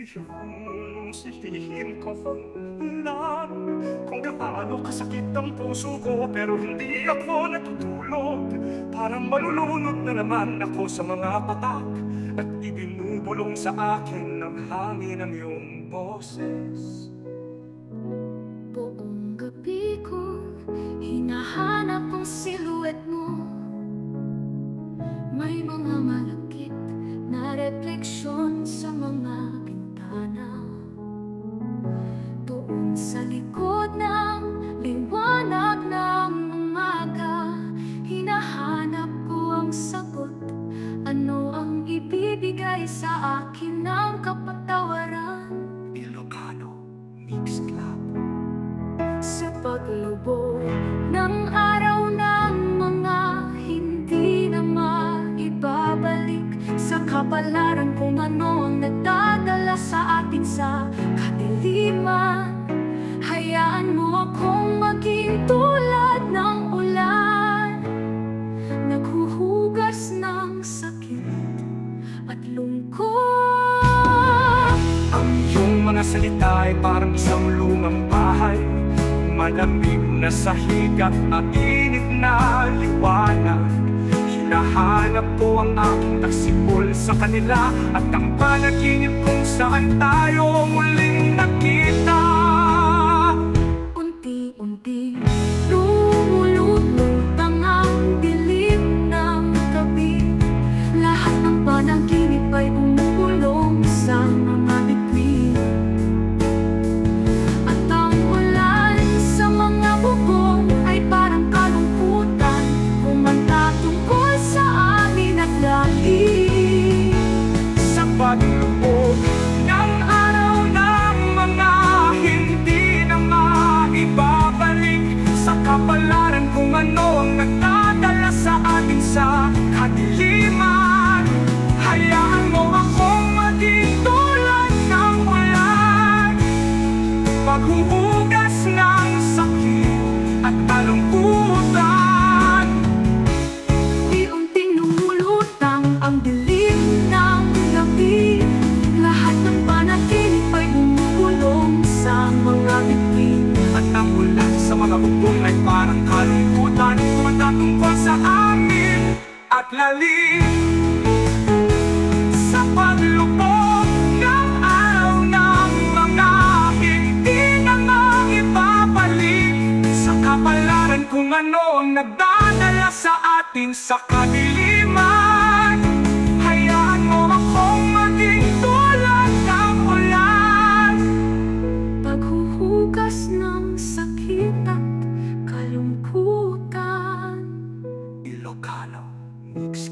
Iyong sisihin ko lang kung gaano kasakit ang puso ko, pero hindi ako natutulog. Parang malulunod na naman ako sa mga patak, at ibinubulong sa akin ng hangin ang iyong boses. Buong gabi ko hinahanap ang silhouette mo. May mga malakit na refleksyon sa mga bintana. Doon sa likod ng liwanag ng umaga, hinahanap ko ang sagot. Ano ang ibibigay sa akin ng kapatawaran? Ilocano Mix Club. Sa paglubog ng araw ng mga hindi na maibabalik, sa kapalaran kung ano ang nagdadala sa atin sa kadiliman, hayaan mo akong maging tulad ng ulan, naghuhugas ng sakit at lungkot. Ang iyong mga salita ay parang isang lumang bahay, malamig na sahig at mainit na liwanag. Hinahanap ko ang aking taksibol sa kanila, at ang panaginip kung saan tayo muling nakita. Unti-unti lumulutang ang dilim ng gabi. Lahat ng panaginip ay bumubulong sa mga bituin, at ang ulan sa mga bubong ay parang kalungkutan, kumanta tungkol sa amin at langit. Sa paglubog ng araw ng mga hindi na maibabalik, sa kapalaran kung ano ang nagdadala sa atin sa kadiliman, hayaan mo akong maging tulad ng ulan, maghuhugas ng sakit at kalungkutan. Unti-unting lumulutang ang dilim ng gabi. Lahat ng panaginip ay bumubulong sa mga bituin, At ang ulan sa mga bubong ay parang kalungkutan, kumanta tungkol sa amin at lalim. Sa paglubog ng araw ng mga hindi na maibabalik, sa kapalaran kung ano ang nagdadala sa atin sa kadiliman, hayaan mo akong maging tulad ng ulan, paghuhugas ng sakit at kalungkutan. Ilocano Mix